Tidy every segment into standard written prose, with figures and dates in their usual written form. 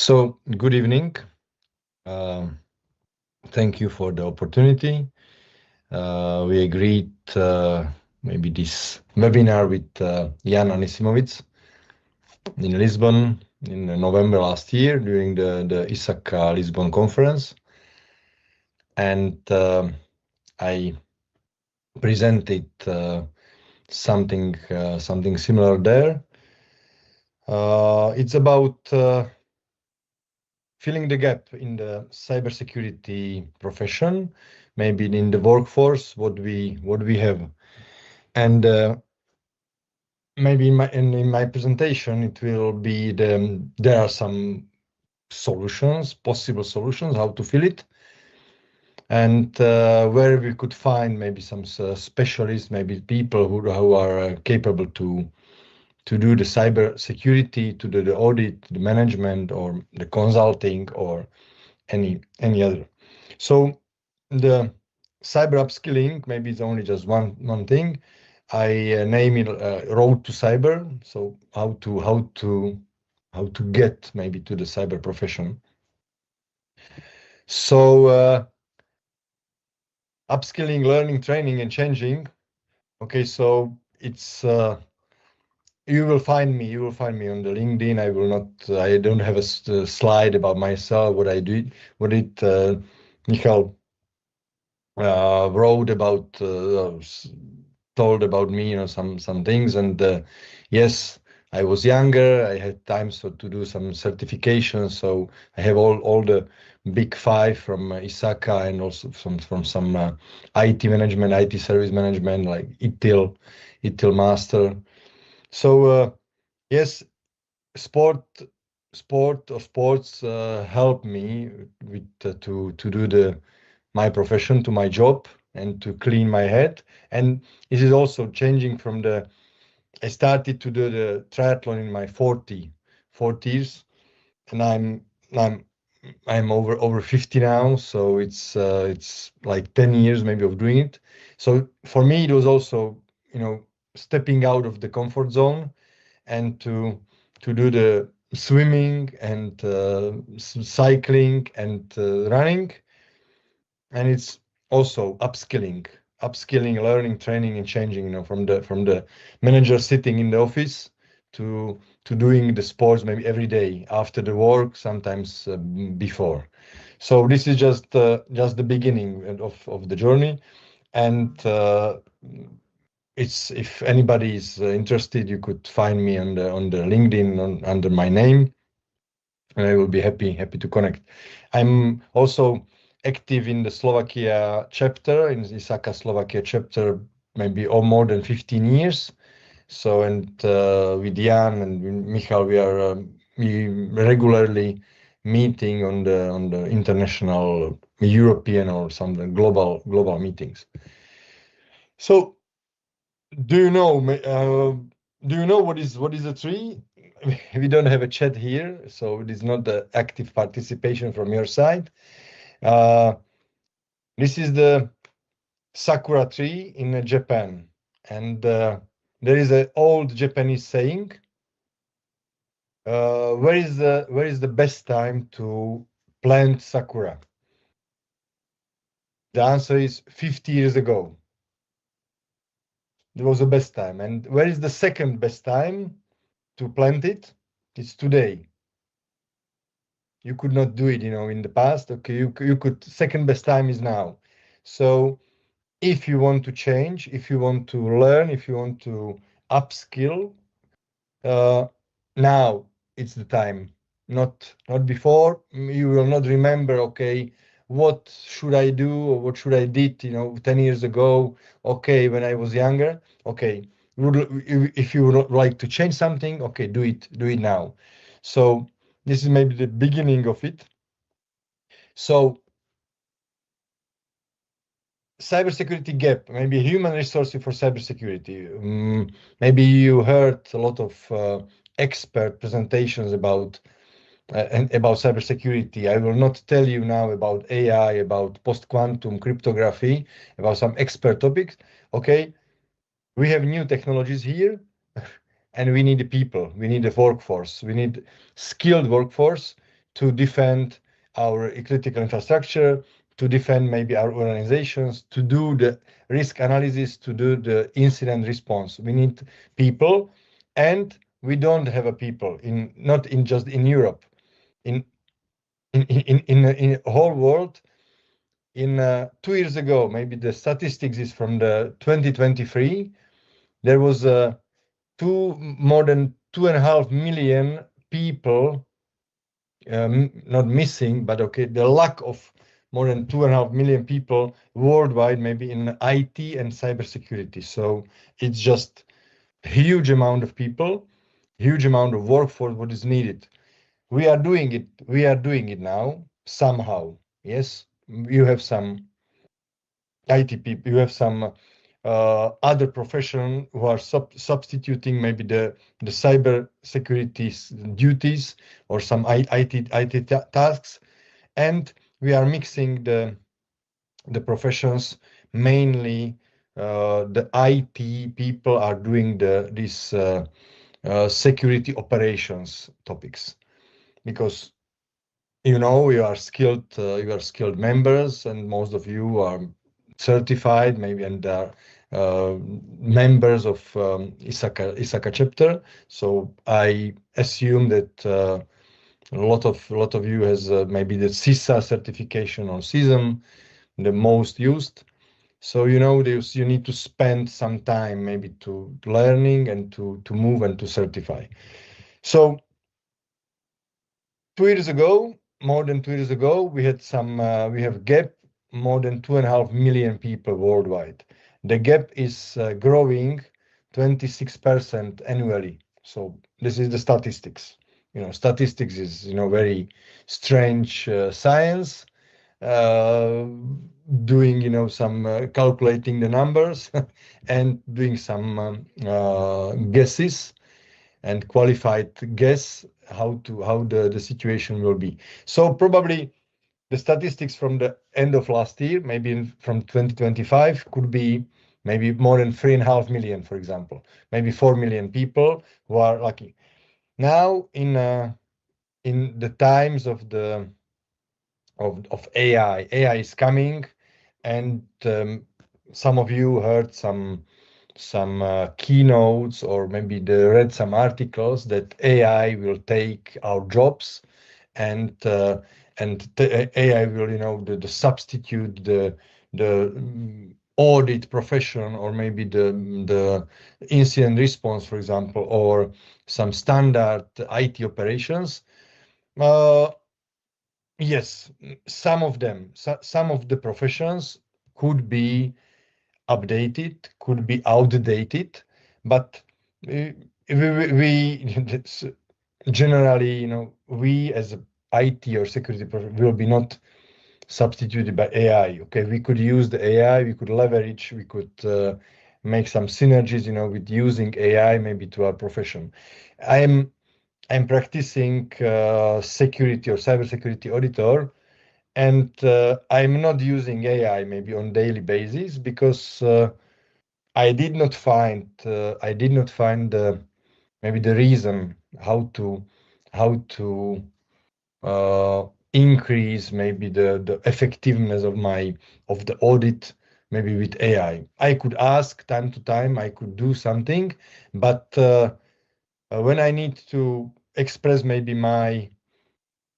So, good evening. Thank you for the opportunity. We agreed maybe this webinar with Jan Anisimowicz in Lisbon in November last year during the ISACA Lisbon conference. And I presented something similar there. It's about filling the gap in the cybersecurity profession, maybe in the workforce, what we have, and maybe in my presentation it will be there are some possible solutions how to fill it, and where we could find maybe some specialists, maybe people who are capable to do the cyber security, to do the audit, the management, or the consulting, or any other. So the cyber upskilling, maybe it's only just one thing. I name it Road to Cyber. So how to get maybe to the cyber profession. So upskilling, learning, training, and changing. Okay, so it's you will find me on the LinkedIn. I don't have a slide about myself, what I do, what Michal wrote about, told about me, some things. And yes, I was younger. I had time to do some certifications. So I have all the big five from ISACA, and also from some IT management, IT service management, like ETIL master. So yes, sports help me with to do my profession, to my job, and to clean my head. And this is also changing from I started to do the triathlon in my 40s, and I'm over 50 now, so it's like 10 years maybe of doing it. So for me, it was also, stepping out of the comfort zone, and to do the swimming and cycling and running. And it's also upskilling, learning, training, and changing, from the manager sitting in the office to doing the sports maybe every day after the work, sometimes before. So this is just the beginning of the journey. And it's, if anybody is interested, you could find me on the LinkedIn under my name, and I will be happy to connect. I'm also active in the Slovakia chapter, in the ISACA Slovakia chapter, maybe more than 15 years. So, and with Jan and Michal, we regularly meeting on the international, European, or some global meetings. So, do you know what is a tree? We don't have a chat here, so it is not the active participation from your side. This is the sakura tree in Japan, and there is an old Japanese saying, where is the best time to plant sakura? The answer is 50 years ago. It was the best time. And where is the second best time to plant it? It's today. You could not do it, in the past. Okay, you could. Second best time is now. So if you want to change, if you want to learn, if you want to upskill, now it's the time. Not before. You will not remember, okay, what should I do, or what should I did, 10 years ago, okay, when I was younger. Okay, if you would like to change something, okay, do it now. So this is maybe the beginning of it. So cybersecurity gap, maybe human resource for cybersecurity. Maybe you heard a lot of expert presentations about cybersecurity. I will not tell you now about AI, about post-quantum cryptography, about some expert topics. Okay, we have new technologies here, and we need the people. We need the workforce. We need skilled workforce to defend our critical infrastructure, to defend maybe our organizations, to do the risk analysis, to do the incident response. We need people, and we don't have a people not in just in Europe, in the whole world. In 2 years ago, maybe the statistics is from the 2023, there was more than 2.5 million people, not missing, but okay, the lack of more than 2.5 million people worldwide, maybe in IT and cybersecurity. So it's just a huge amount of people, huge amount of workforce, what is needed. We are doing it. We are doing it now somehow. Yes, you have some IT people, you have some other profession who are substituting maybe the cyber security duties or some IT tasks, and we are mixing the professions. Mainly, the IT people are doing these security operations topics, because you are skilled members, and most of you are certified maybe, and are members of ISACA chapter. So I assume that a lot of you has maybe the CISA certification or CISM, the most used. So you need to spend some time maybe to learning and to move and to certify. So 2 years ago, more than 2 years ago, we have gap more than 2.5 million people worldwide. The gap is growing 26% annually. So this is the statistics. Statistics is very strange science. Doing some calculating the numbers and doing some guesses and qualified guess how the situation will be. So probably the statistics from the end of last year, maybe from 2025, could be maybe more than 3.5 million, for example, maybe 4 million people who are lucky. Now in the times of AI is coming, and some of you heard some keynotes, or maybe they read some articles that AI will take our jobs, and AI will the substitute the audit profession, or maybe the incident response, for example, or some standard IT operations. Yes, some of them, some of the professions could be updated, could be outdated, but we generally, we as a IT or security will be not substituted by AI. Okay, we could use the AI, we could leverage, we could make some synergies, with using AI maybe to our profession. I'm practicing security or cybersecurity auditor, and I'm not using AI maybe on daily basis, because I did not find maybe the reason how to increase maybe the effectiveness of the audit maybe with AI. I could ask time to time, I could do something, but when I need to express maybe my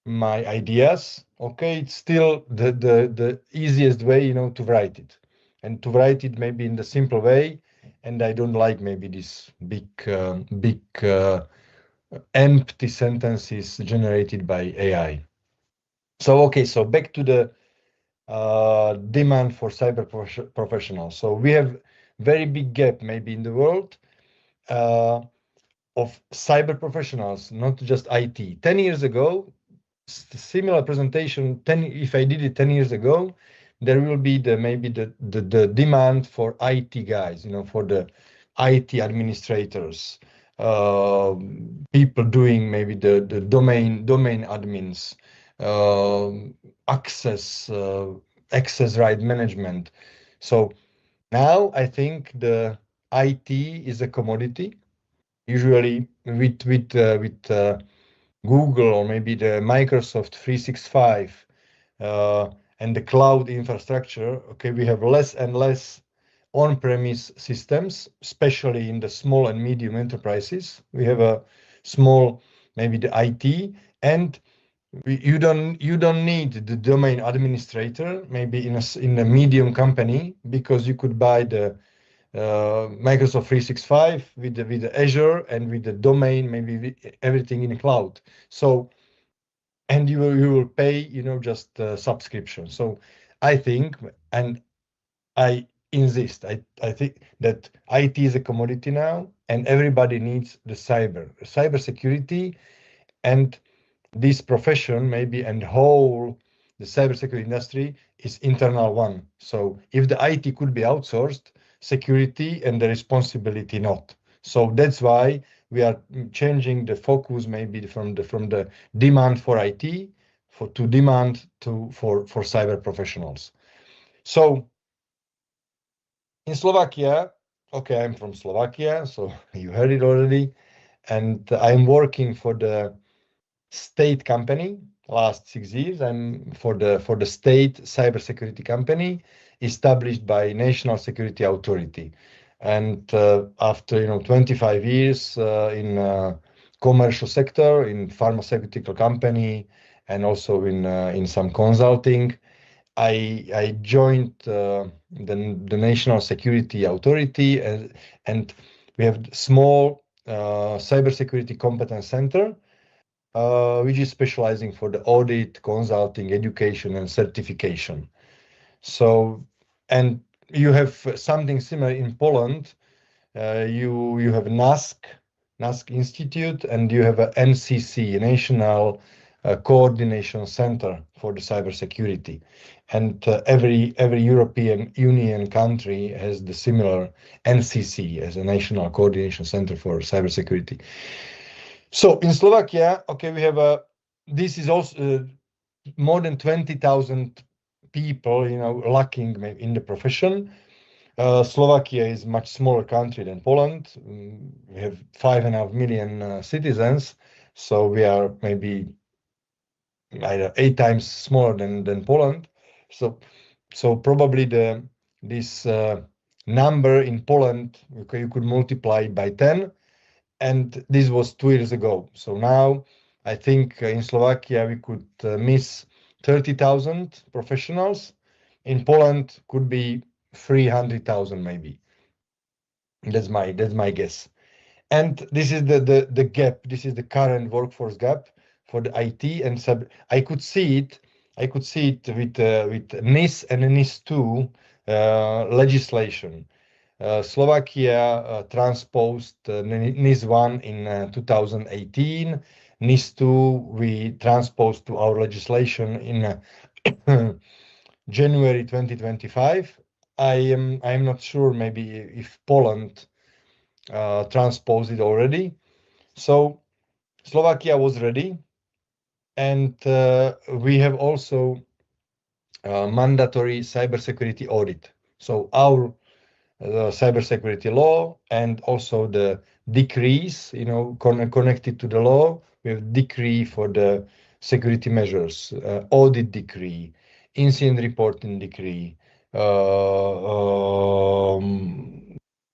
ideas, okay, it's still the easiest way, to write it, and to write it maybe in the simple way. And I don't like maybe this big empty sentences generated by AI. So okay, so back to the demand for cyber professionals. So we have very big gap maybe in the world of cyber professionals, not just IT. 10 years ago, similar presentation, if I did it 10 years ago, there will be maybe the demand for IT guys, for the IT administrators, people doing maybe the domain admins, access right management. So now I think the IT is a commodity, usually with Google or maybe the Microsoft 365 and the cloud infrastructure, okay, we have less and less on-premise systems, especially in the small and medium enterprises. We have a small, maybe the IT, and you don't need the domain administrator, maybe in a medium company, because you could buy the Microsoft 365 with the Azure and with the domain, maybe everything in the cloud. So, and you will pay, just subscription. So I think, and I insist, I think that IT is a commodity now, and everybody needs the cyber security, and this profession maybe and whole the cybersecurity industry is internal one. So if the IT could be outsourced, security and the responsibility not. So that's why we are changing the focus maybe from the demand for IT to demand for cyber professionals. So in Slovakia, okay, I'm from Slovakia, so you heard it already, and I'm working for the state company last 6 years. I'm for the state cybersecurity company established by National Security Authority. And after 25 years in commercial sector, in pharmaceutical company, and also in some consulting, I joined the National Security Authority, and we have small cybersecurity competence center which is specializing for the audit, consulting, education, and certification. So, and you have something similar in Poland. You have NASK Institute, and you have a NCC, National Coordination Center for the Cybersecurity. And every European Union country has the similar NCC as a National Coordination Center for Cybersecurity. So in Slovakia, okay, we have this is also more than 20,000 people, lacking in the profession. Slovakia is much smaller country than Poland. We have 5.5 million citizens, so we are maybe either 8 times smaller than Poland. So probably this number in Poland, okay, you could multiply by 10. And this was 2 years ago. So now I think in Slovakia we could miss 30,000 professionals. In Poland could be 300,000 maybe. That's my guess. And this is the gap. This is the current workforce gap for the IT and sub. I could see it. With NIS and NIS2 legislation. Slovakia transposed NIS1 in 2018. NIS2 we transposed to our legislation in January 2025. I'm not sure maybe if Poland transposed it already. So Slovakia was ready, and we have also mandatory cybersecurity audit. So our cybersecurity law and also the decrees, connected to the law. We have decree for the security measures, audit decree, incident reporting decree,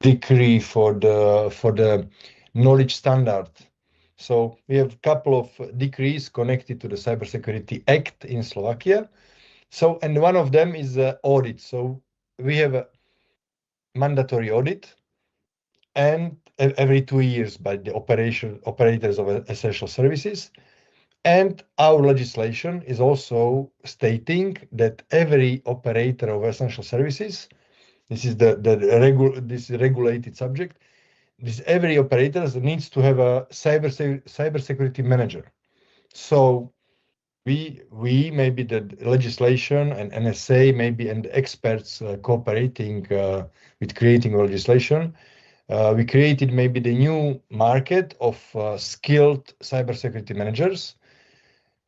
decree for the knowledge standard. So we have a couple of decrees connected to the Cybersecurity Act in Slovakia. So, and one of them is audit. So we have a mandatory audit, and every 2 years by the operators of essential services. And our legislation is also stating that every operator of essential services, this is this regulated subject, this every operator needs to have a cybersecurity manager. So we maybe the legislation and NSA maybe and experts cooperating with creating legislation. We created maybe the new market of skilled cybersecurity managers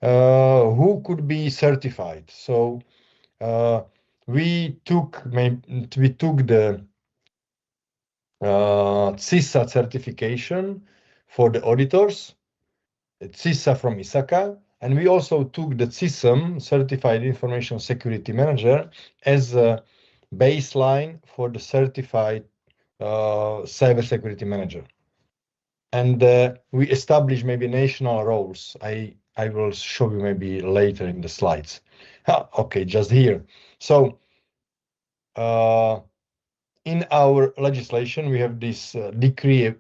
who could be certified. So we took the CISA certification for the auditors, CISA from ISACA, and we also took the CISM, Certified Information Security Manager, as a baseline for the certified cybersecurity manager. And we established maybe national roles. I will show you maybe later in the slides. Okay, just here. So in our legislation, we have this decree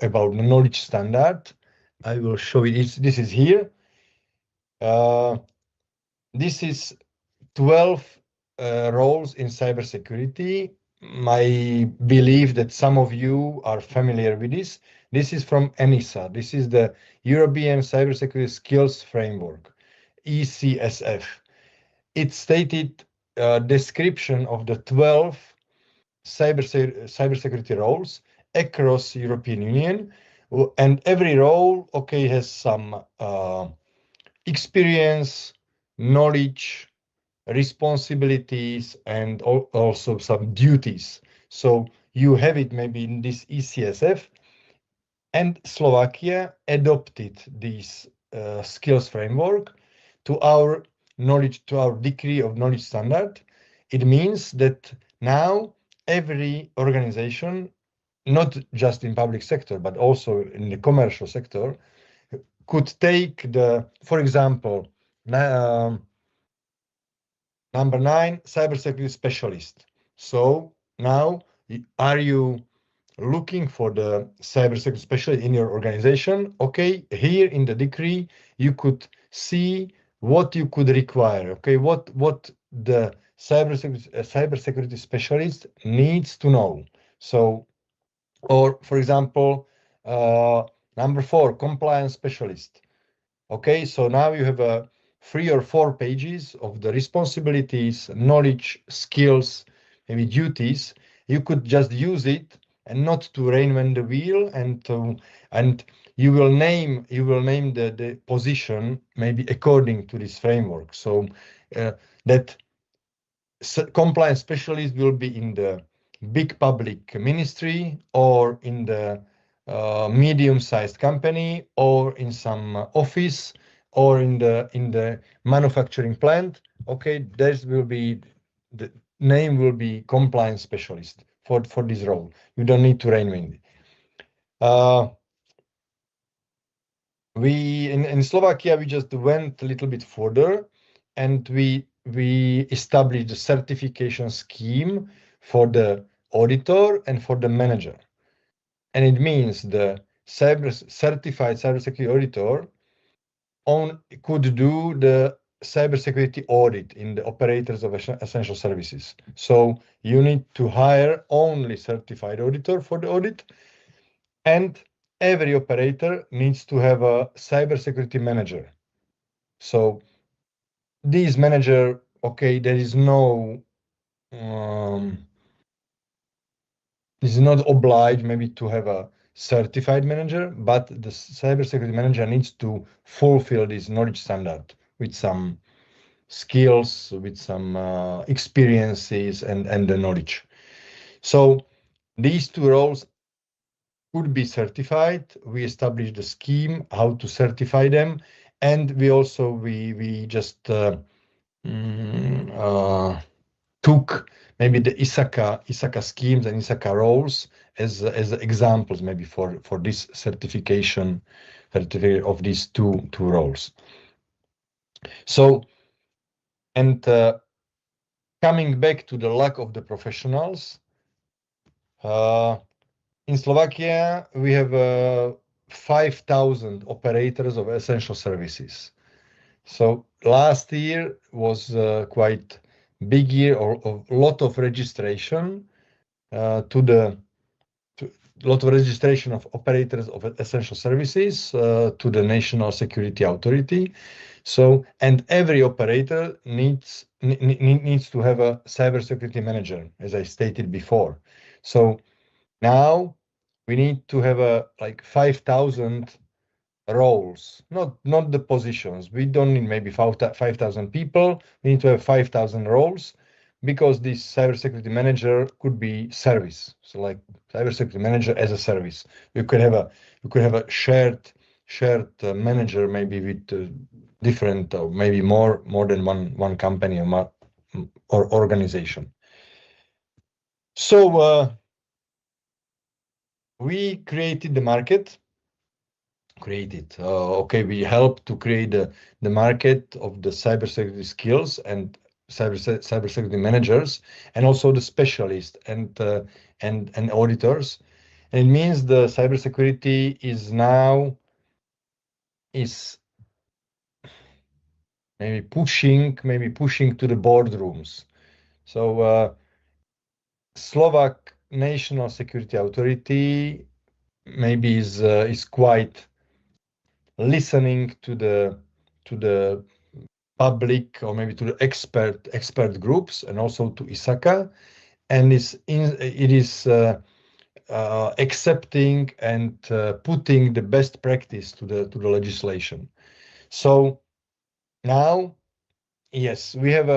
about the knowledge standard. I will show you. This is here. This is 12 roles in cybersecurity. I believe that some of you are familiar with this. This is from ENISA. This is the European Cybersecurity Skills Framework, ECSF. It stated a description of the 12 cybersecurity roles across European Union, and every role, okay, has some experience, knowledge, responsibilities, and also some duties. So you have it maybe in this ECSF, and Slovakia adopted this skills framework to our knowledge, to our degree of knowledge standard. It means that now every organization, not just in public sector, but also in the commercial sector, could take the, for example, number 9, cybersecurity specialist. So now, are you looking for the cybersecurity specialist in your organization? Okay, here in the decree, you could see what you could require. Okay, what the cybersecurity specialist needs to know. So, or for example, number 4, compliance specialist. Okay, so now you have 3 or 4 pages of the responsibilities, knowledge, skills, maybe duties. You could just use it and not to reinvent the wheel, and you will name the position maybe according to this framework. So that compliance specialist will be in the big public ministry or in the medium-sized company or in some office or in the manufacturing plant. Okay, this will be the name will be compliance specialist for this role. You don't need to reinvent it. We in Slovakia we just went a little bit further, and we established a certification scheme for the auditor and for the manager. And it means the certified cybersecurity auditor could do the cybersecurity audit in the operators of essential services. So you need to hire only certified auditor for the audit, and every operator needs to have a cybersecurity manager. So this manager, okay, there is no is not obliged maybe to have a certified manager, but the cybersecurity manager needs to fulfill this knowledge standard with some skills, with some experiences and the knowledge. So these 2 roles could be certified. We established a scheme how to certify them, and we also we just took maybe the ISACA schemes and ISACA roles as examples maybe for this certificate of these two roles. So, and coming back to the lack of the professionals, in Slovakia we have 5,000 operators of essential services. So last year was quite big year of a lot of registration lot of registration of operators of essential services to the National Security Authority. So, and every operator needs to have a cybersecurity manager, as I stated before. So now we need to have like 5,000 roles, not the positions. We don't need maybe 5,000 people. We need to have 5,000 roles, because this cybersecurity manager could be service. So like cybersecurity manager as a service. You could have a shared shared manager, maybe with different, or maybe more than one company or organization. So we created the market. Okay, we helped to create the market of the cybersecurity skills and cybersecurity managers, and also the specialists and auditors. And it means the cybersecurity is now maybe pushing to the boardrooms. So Slovak National Security Authority maybe is quite listening to the public, or maybe to the expert groups, and also to ISACA, and it is accepting and putting the best practice to the legislation. So now, yes, we have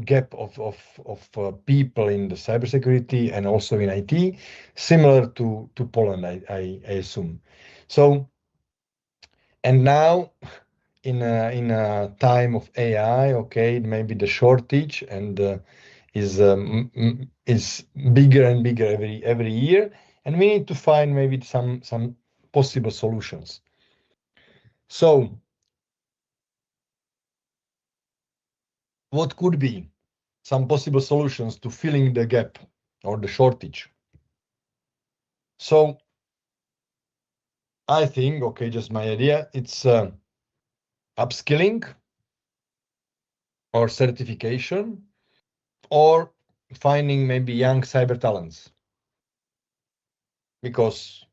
gap of people in the cybersecurity and also in IT, similar to Poland, I assume. So, and now in a time of AI, okay, maybe the shortage and is bigger and bigger every year, and we need to find maybe some possible solutions. So what could be some possible solutions to filling the gap or the shortage? So I think, okay, just my idea, it's upskilling or certification, or finding maybe young cyber talents. Because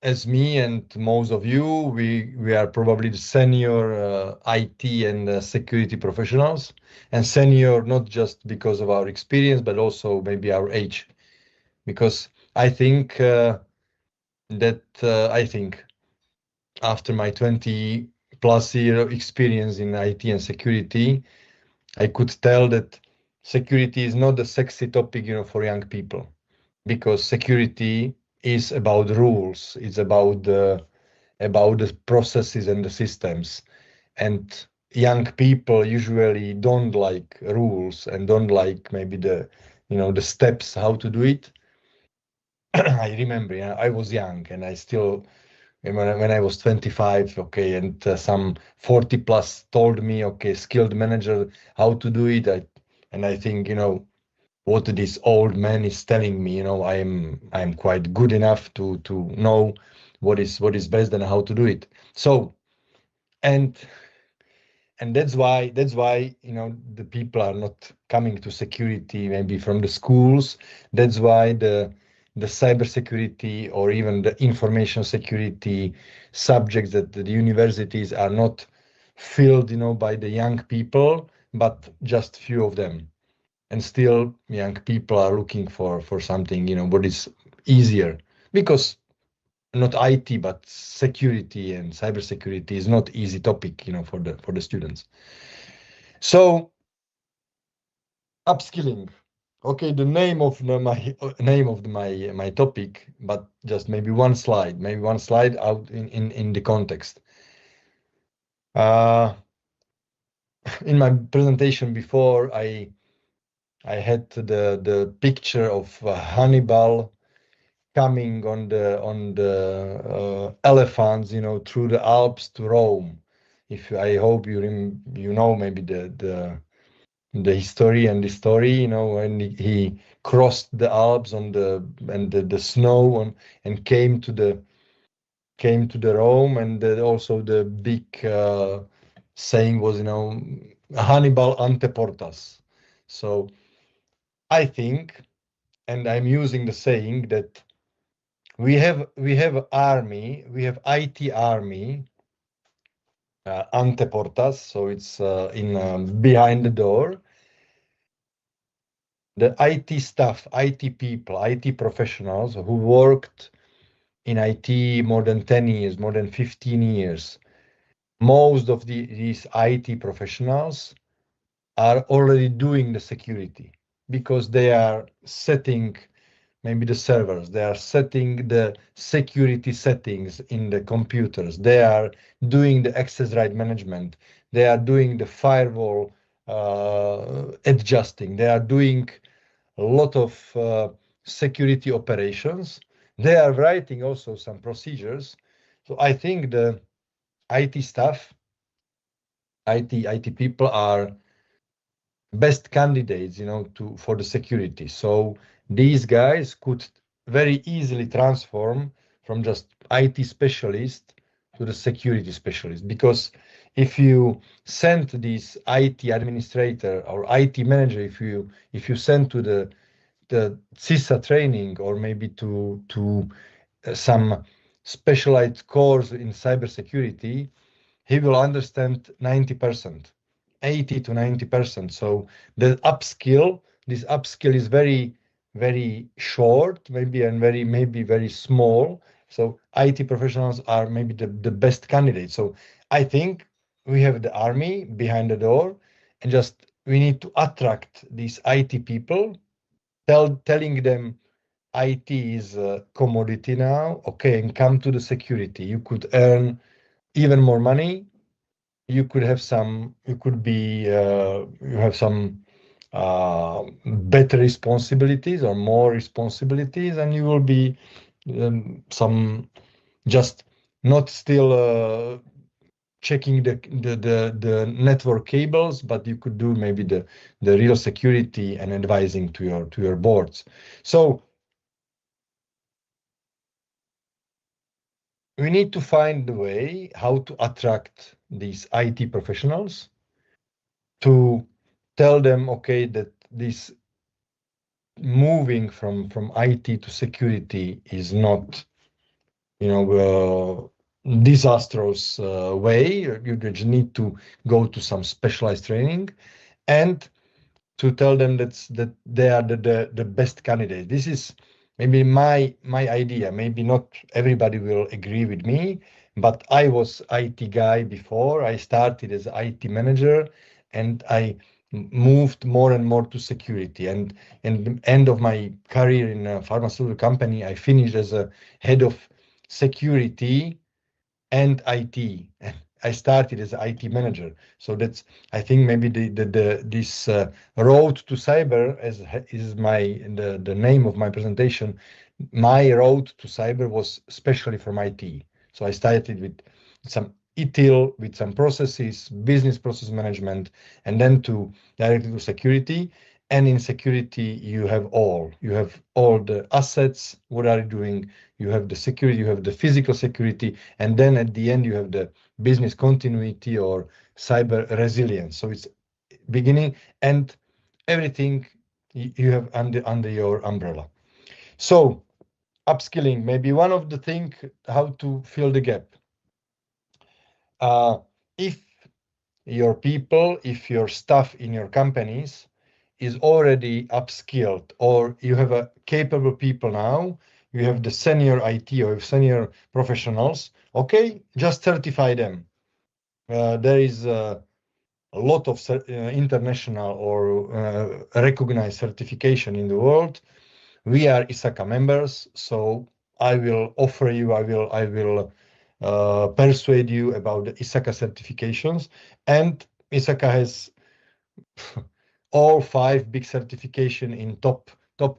as me and most of you, we are probably the senior IT and security professionals, and senior not just because of our experience, but also maybe our age. Because I think I think after my 20 plus year experience in IT and security, I could tell that security is not a sexy topic, for young people, because security is about rules. It's about the processes and the systems, and young people usually don't like rules and don't like maybe the steps how to do it. I remember, I was young, and I still, when I was 25, okay, and some 40 plus told me, okay, skilled manager, how to do it. And I think, what this old man is telling me, I'm quite good enough to know what is best and how to do it. So, and that's why the people are not coming to security maybe from the schools. That's why the cybersecurity or even the information security subjects that the universities are not filled, by the young people, but just few of them. And still young people are looking for something, what is easier, because not IT, but security and cybersecurity is not easy topic, for the students. So upskilling. Okay, the name of my topic, but just maybe one slide out in the context. In my presentation before, I had the picture of Hannibal coming on the elephants, through the Alps to Rome. I hope you know maybe the history and the story, when he crossed the Alps on the snow and came to the Rome, and also the big saying was, Hannibal ante portas. So I think, and I'm using the saying that we have IT army ante portas, so it's in behind the door. The IT staff, IT people, IT professionals who worked in IT more than 10 years, more than 15 years, most of these IT professionals are already doing the security, because they are setting maybe the servers. They are setting the security settings in the computers. They are doing the access right management. They are doing the firewall adjusting. They are doing a lot of security operations. They are writing also some procedures. So I think the IT staff, IT people are best candidates, for the security. So these guys could very easily transform from just IT specialist to the security specialist. Because if you send this IT administrator or IT manager, if you send to the CISA training or maybe to some specialized course in cybersecurity, he will understand 90%, 80 to 90%. So this upskill is very, very short, maybe very small. So IT professionals are maybe the best candidates. So I think we have the army behind the door, and just we need to attract these IT people, telling them IT is a commodity now, okay, and come to the security. You could earn even more money. You have some better responsibilities or more responsibilities, and you will be some just not still checking the network cables, but you could do maybe the real security and advising to your boards. So we need to find a way how to attract these IT professionals, to tell them, okay, that this moving from IT to security is not, disastrous way. You just need to go to some specialized training, and to tell them that they are the best candidate. This is maybe my idea. Maybe not everybody will agree with me, but I was IT guy before. I started as IT manager, and I moved more and more to security. And in the end of my career in a pharmaceutical company, I finished as a head of security and IT. I started as IT manager. So that's, I think, maybe this road to cyber, as is the name of my presentation. My road to cyber was especially from IT. So I started with some ETIL, with some processes, business process management, and then directly to security. And in security, you have all the assets. What are you doing? You have the security, you have the physical security, and then at the end, you have the business continuity or cyber resilience. So it's beginning and everything you have under your umbrella. So upskilling, maybe one of the things how to fill the gap. If your people, if your staff in your companies is already upskilled, or you have a capable people now, you have the senior IT or senior professionals, okay, just certify them. There is a lot of international or recognized certification in the world. We are ISACA members, so I will offer you, I will persuade you about the ISACA certifications. And ISACA has all 5 big certification in top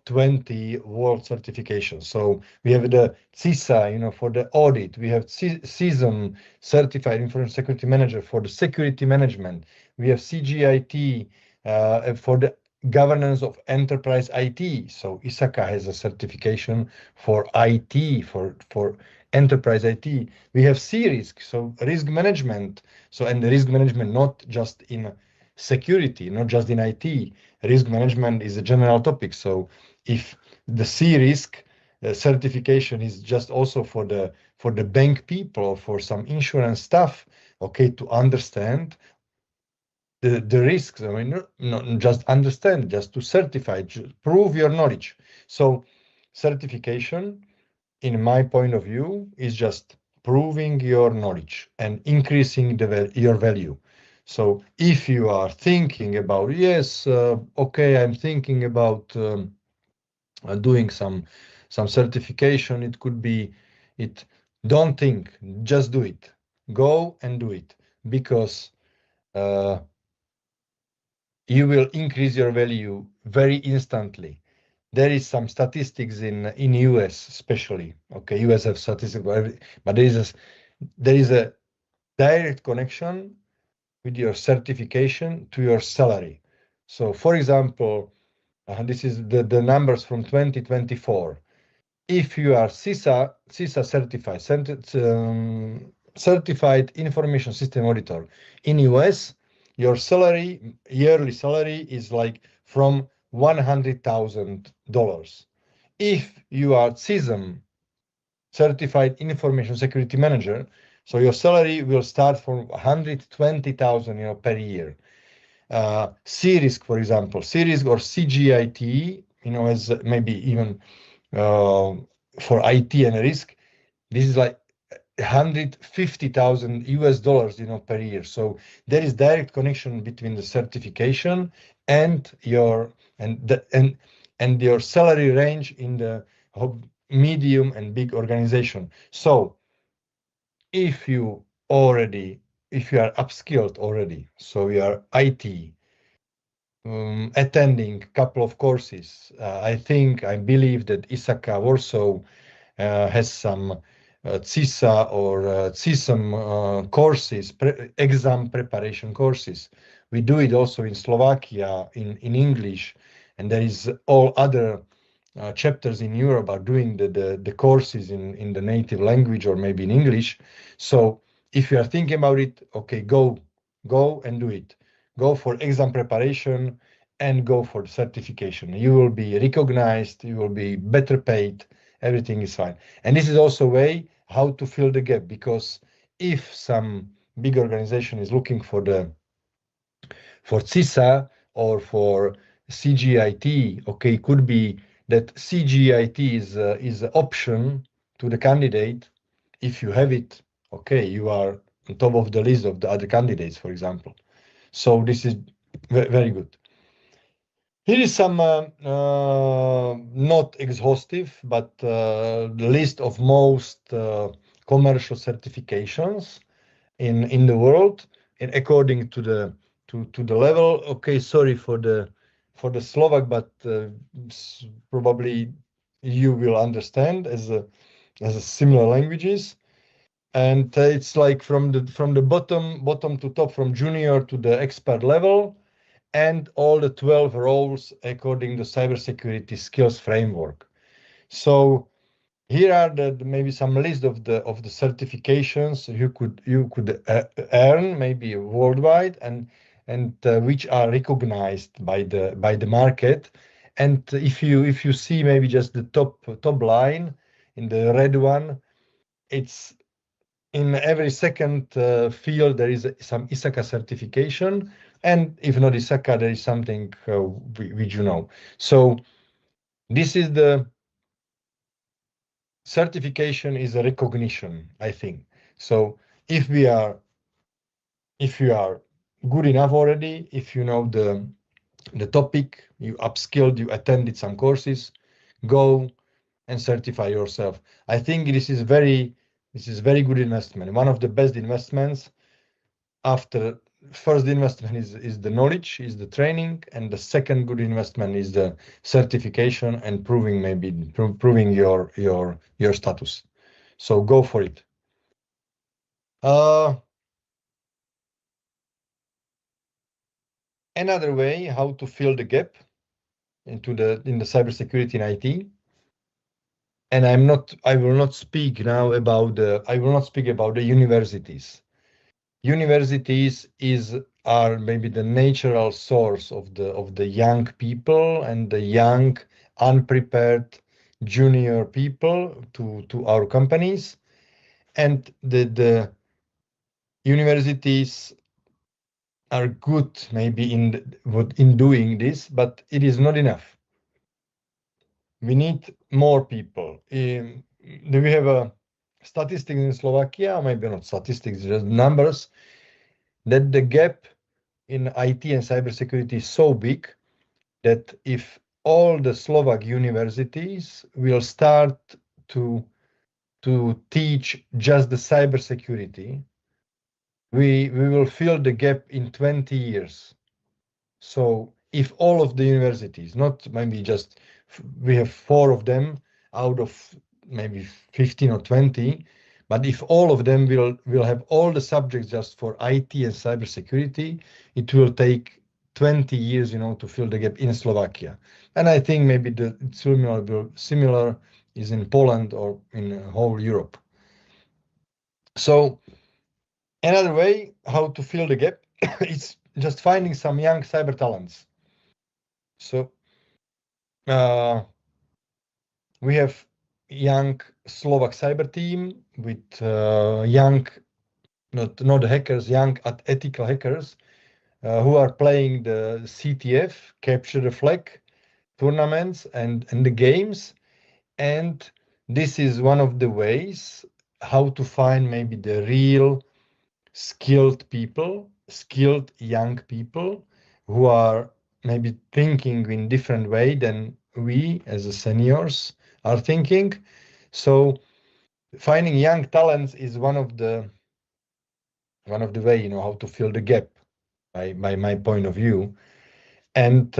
20 world certifications. So we have the CISA, for the audit. We have CISM, Certified Information Security Manager, for the security management. We have CGIT for the governance of enterprise IT. So ISACA has a certification for IT, for enterprise IT. We have C-risk, so risk management. So, and the risk management not just in security, not just in IT. Risk management is a general topic. So if the C-risk certification is just also for the bank people, for some insurance stuff, okay, to understand the risks. I mean, not just understand, just to certify, prove your knowledge. So certification, in my point of view, is just proving your knowledge and increasing your value. So if you are thinking about, yes, okay, I'm thinking about doing some certification. It could be it. Don't think, just do it. Go and do it, because you will increase your value very instantly. There is some statistics in US especially. Okay, US have statistics, but there is a direct connection with your certification to your salary. So, for example, this is the numbers from 2024. If you are CISA certified, certified information system auditor in US, your salary, yearly salary, is like from $100,000. If you are CISM, certified information security manager, so your salary will start from 120,000, per year. C-risk, for example, C-risk or CGIT, as maybe even for IT and risk, this is like 150,000 US dollars, per year. So there is direct connection between the certification and your and your salary range in the medium and big organization. So if you are upskilled already, so you are IT, attending a couple of courses. I believe that ISACA Warsaw has some CISA or CISM courses, exam preparation courses. We do it also in Slovakia in English, and there is all other chapters in Europe are doing the courses in the native language or maybe in English. So if you are thinking about it, okay, go and do it. Go for exam preparation and go for the certification. You will be recognized, you will be better paid, everything is fine. And this is also a way how to fill the gap, because if some big organization is looking for CISA or for CGIT, okay, could be that CGIT is an option to the candidate. If you have it, okay, you are on top of the list of the other candidates, for example. So this is very good. Here is some not exhaustive, but the list of most commercial certifications in the world, and according to the level. Okay, sorry for the Slovak, but probably you will understand as a similar languages. And it's like from the bottom to top, from junior to the expert level, and all the 12 roles according to cybersecurity skills framework. So here are maybe some list of the certifications you could earn maybe worldwide, and which are recognized by the market. And if you see maybe just the top line in the red one, it's in every second field there is some ISACA certification, and if not ISACA, there is something which So this is the certification is a recognition, I think. So if you are good enough already, if you know the topic, you upskilled, you attended some courses, go and certify yourself. I think this is very good investment. One of the best investments. After first investment is the knowledge, is the training, and the second good investment is the certification and proving your status. So go for it. Another way how to fill the gap in the cybersecurity and IT. And I will not speak about the universities. Universities are maybe the natural source of the young people and the young unprepared junior people to our companies, and the universities are good maybe in doing this, but it is not enough. We need more people. Do we have a statistics in Slovakia? Maybe not statistics, just numbers, that the gap in IT and cybersecurity is so big that if all the Slovak universities will start to teach just the cybersecurity, we will fill the gap in 20 years. So if all of the universities, not maybe just we have 4 of them out of maybe 15 or 20, but if all of them will have all the subjects just for IT and cybersecurity, it will take 20 years, to fill the gap in Slovakia. And I think maybe the similar is in Poland or in whole Europe. So another way how to fill the gap is just finding some young cyber talents. So we have young Slovak cyber team with young, not hackers, young ethical hackers who are playing the CTF, Capture the Flag tournaments and the games. And this is one of the ways how to find maybe the real skilled people, skilled young people who are maybe thinking in different way than we as the seniors are thinking. So finding young talents is one of the way, how to fill the gap by my point of view. And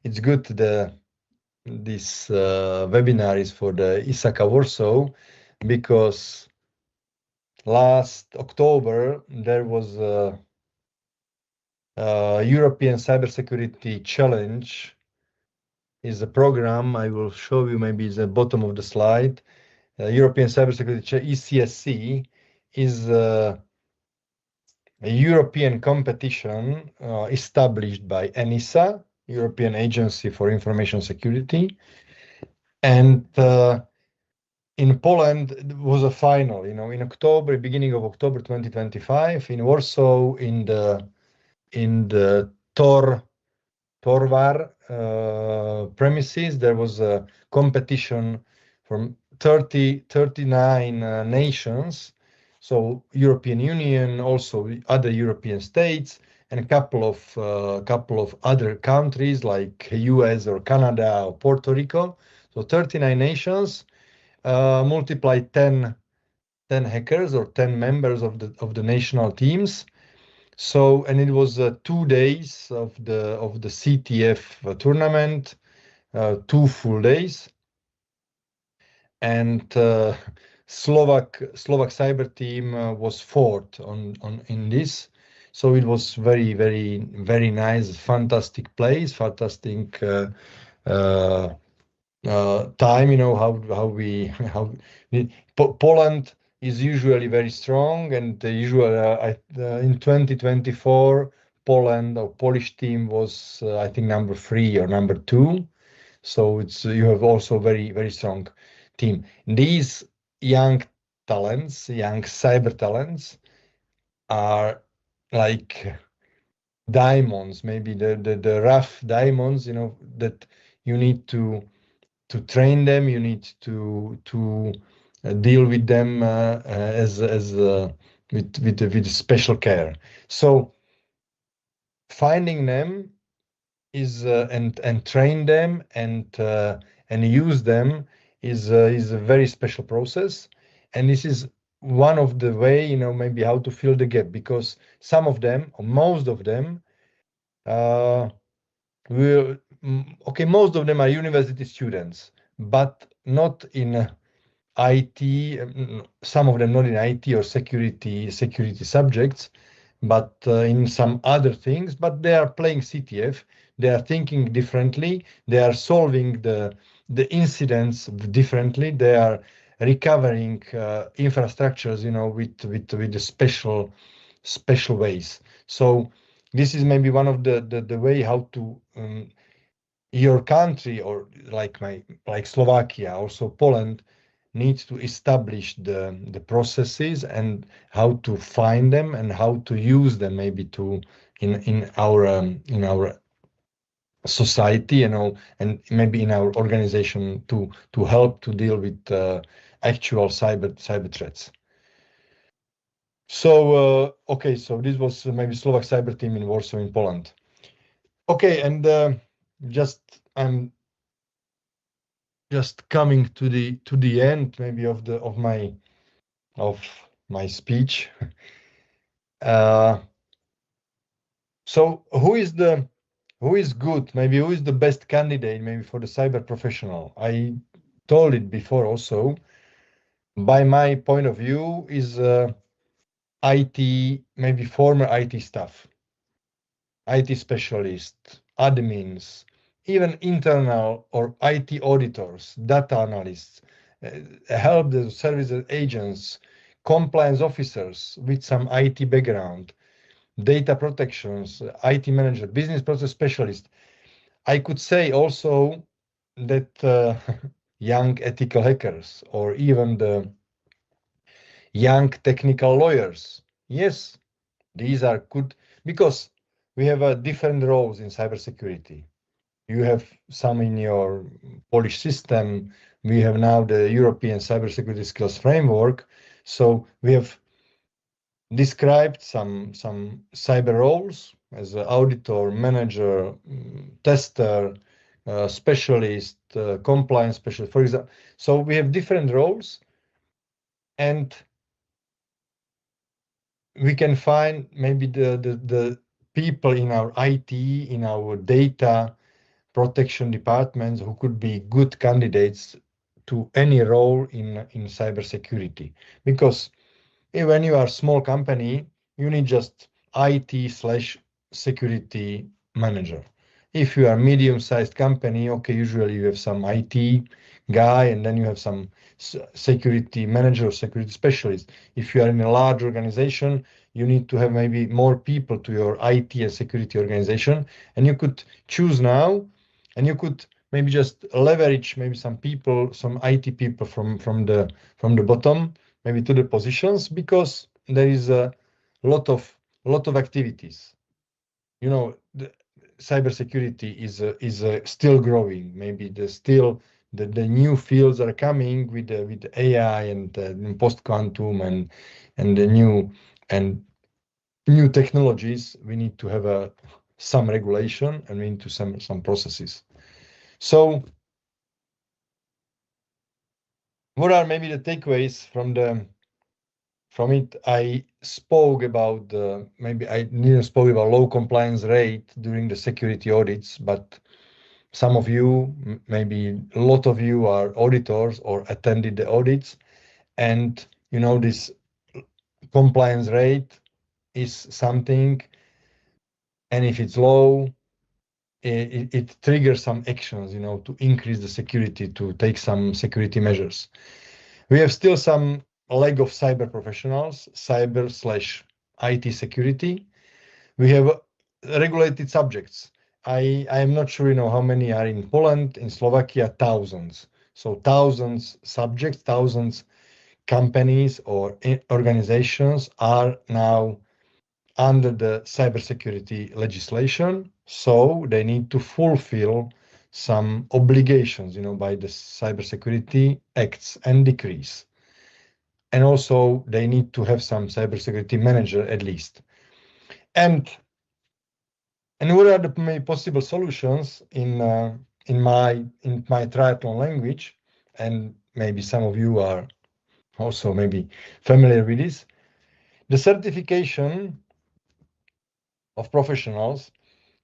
it's good this webinar is for the ISACA Warsaw, because last October there was a European Cybersecurity Challenge. Is a program I will show you, maybe is the bottom of the slide. European Cybersecurity ECSC is a European competition established by ENISA, European Agency for Information Security, and in Poland it was a final, in October, beginning of October 2025, in Warsaw, in the Torvar premises. There was a competition from 39 nations, so European Union, also other European states, and a couple of other countries like US or Canada or Puerto Rico. So 39 nations, multiply 10 hackers or 10 members of the national teams. So, and it was 2 days of the CTF tournament, 2 full days, and Slovak cyber team was fourth in this. So it was very, very, very nice, fantastic place, fantastic time. Poland is usually very strong, and in 2024 Poland or Polish team was I think number 3 or number 2. So you have also very, very strong team. These young talents, young cyber talents, are like diamonds, maybe the rough diamonds, that you need to train them. You need to deal with them with special care. So finding them is and train them and use them is a very special process, and this is one of the way, maybe how to fill the gap, because some of them, or most of them, most of them are university students, but not in IT. Some of them not in IT or security subjects, but in some other things. But they are playing CTF. They are thinking differently. They are solving the incidents differently. They are recovering infrastructures, with the special ways. So this is maybe one of the way how to your country, or like Slovakia, also Poland, needs to establish the processes and how to find them and how to use them, maybe in our society, and maybe in our organization to help to deal with actual cyber threats. So okay, so this was maybe Slovak cyber team in Warsaw in Poland. Okay, and I'm just coming to the end maybe of my speech. So who is good? Maybe who is the best candidate? Maybe for the cyber professional. I told it before also. By my point of view, is IT, maybe former IT staff, IT specialists, admins, even internal or IT auditors, data analysts, help the service agents, compliance officers with some IT background, data protections, IT manager, business process specialist. I could say also that young ethical hackers or even the young technical lawyers. Yes, these are good because we have different roles in cybersecurity. You have some in your Polish system. We have now the European Cybersecurity Skills Framework. So we have described some cyber roles as an auditor, manager, tester, specialist, compliance specialist, for example. So we have different roles, and we can find maybe the people in our IT, in our data protection departments who could be good candidates to any role in cybersecurity. Because when you are a small company, you need just IT/security manager. If you are a medium-sized company, okay, usually you have some IT guy and then you have some security manager or security specialist. If you are in a large organization, you need to have maybe more people to your IT and security organization, and you could choose now, and you could maybe just leverage maybe some people, some IT people from the bottom, maybe to the positions, because there is a lot of activities. You know, the cybersecurity is still growing. Maybe the new fields are coming with AI and post quantum and the new technologies. We need to have some regulation, and we need to some processes. So what are maybe the takeaways from it? I spoke about maybe I didn't spoke about low compliance rate during the security audits, but some of you, maybe a lot of you, are auditors or attended the audits, and you know this compliance rate is something, and if it's low, it triggers some actions, you know, to increase the security, to take some security measures. We have still some lack of cyber professionals, cyber/IT security. We have regulated subjects. I am not sure, you know, how many are in Poland, in Slovakia, thousands. So thousands subjects, thousands companies or organizations are now under the cybersecurity legislation. So they need to fulfill some obligations, you know, by the cybersecurity acts and decrees. And also they need to have some cybersecurity manager at least. And what are the possible solutions in my triathlon language? And maybe some of you are also maybe familiar with this. The certification of professionals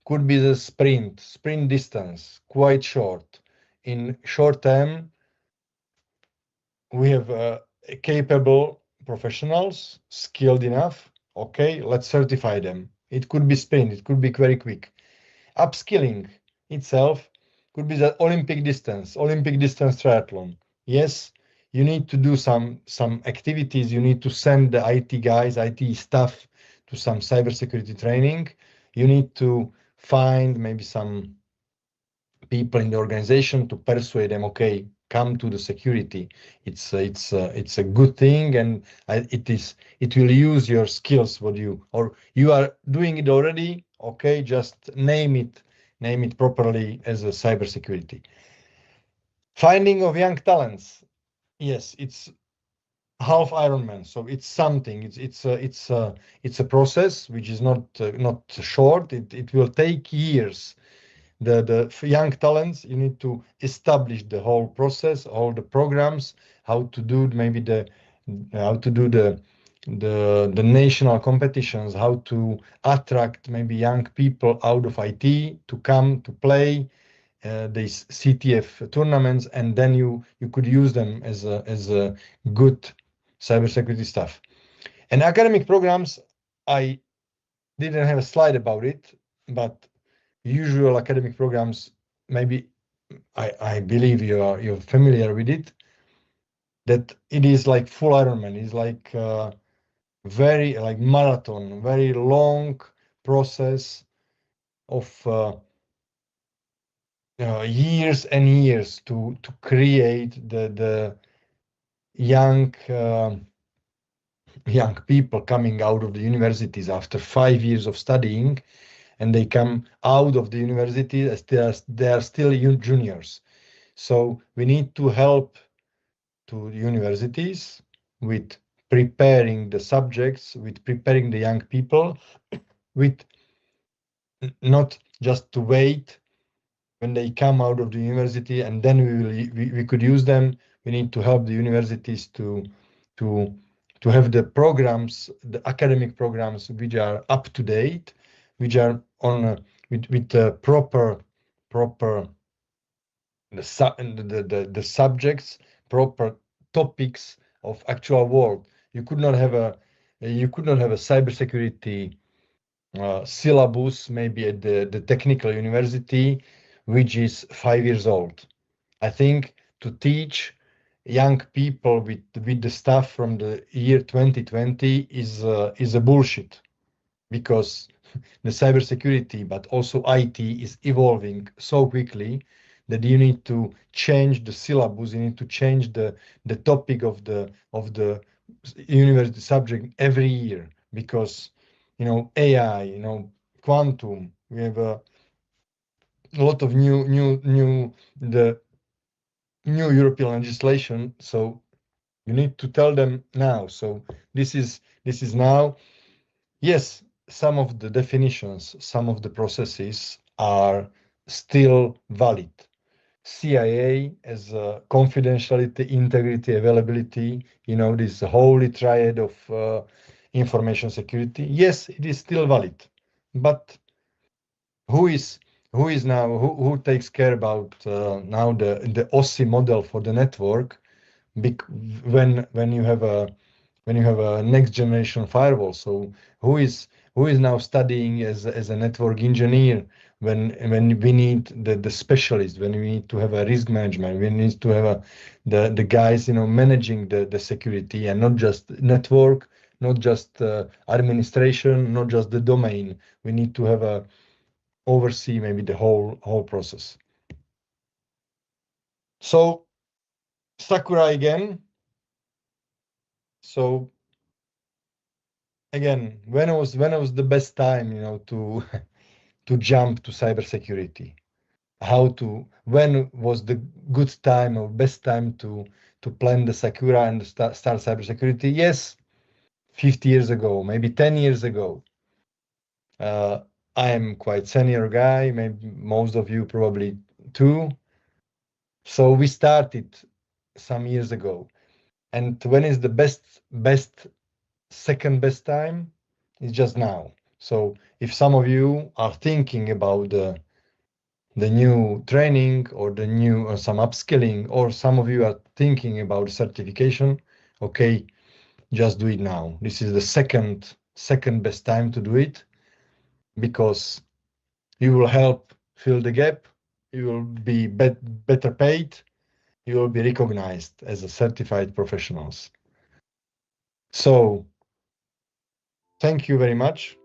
could be the sprint distance, quite short. In short term, we have capable professionals, skilled enough. Okay, let's certify them. It could be sprint, it could be very quick. Upskilling itself could be the Olympic distance triathlon. Yes, you need to do some activities. You need to send the IT guys, IT staff to some cybersecurity training. You need to find maybe some people in the organization to persuade them, okay, come to the security. It's a good thing, and it will use your skills. What you are doing it already. Okay, just name it properly as a cybersecurity. Finding of young talents. Yes, it's half Ironman, so it's something. It's a process which is not short. It will take years. the young talents, you need to establish the whole process, all the programs, how to do maybe the national competitions, how to attract maybe young people out of IT to come to play these CTF tournaments, and then you could use them as a good cybersecurity stuff. And academic programs, I didn't have a slide about it, but usual academic programs, maybe I believe you're familiar with it, that it is like full Ironman. It's like very like marathon, very long process of years and years to create the young young people coming out of the universities after 5 years of studying, and they come out of the university as they are still juniors. So we need to help to universities with preparing the subjects, with preparing the young people, with not just to wait when they come out of the university and then we could use them. We need to help the universities to have the programs, the academic programs, which are up to date, which are on with proper the subjects, proper topics of actual world. You could not have a cybersecurity syllabus maybe at the technical university, which is 5 years old. I think to teach young people with the stuff from the year 2020 is a bullshit, because the cybersecurity, but also IT is evolving so quickly that you need to change the syllabus, you need to change the topic of the university subject every year, because AI, quantum, we have a lot of the new European legislation, so you need to tell them now. So this is now. Yes, some of the definitions, some of the processes are still valid. CIA as confidentiality, integrity, availability, this holy triad of information security. Yes, it is still valid, but who takes care about now the OSI model for the network? When you have a next generation firewall. So who is now studying as a network engineer when we need the specialist, when we need to have a risk management, we need to have the guys managing the security, and not just network, not just administration, not just the domain. We need to have oversee maybe the whole process. So Sakura again. So again, when was the best time, to to jump to cybersecurity? When was the good time or best time to plan the Sakura and start cybersecurity? Yes, 50 years ago, maybe 10 years ago. I am quite senior guy, maybe most of you probably too. So we started some years ago. And when is the best second best time? It's just now. So if some of you are thinking about the new training or the new some upskilling, or some of you are thinking about certification, okay, just do it now. This is the second best time to do it, because you will help fill the gap, you will be better paid, you will be recognized as a certified professionals. So thank you very much.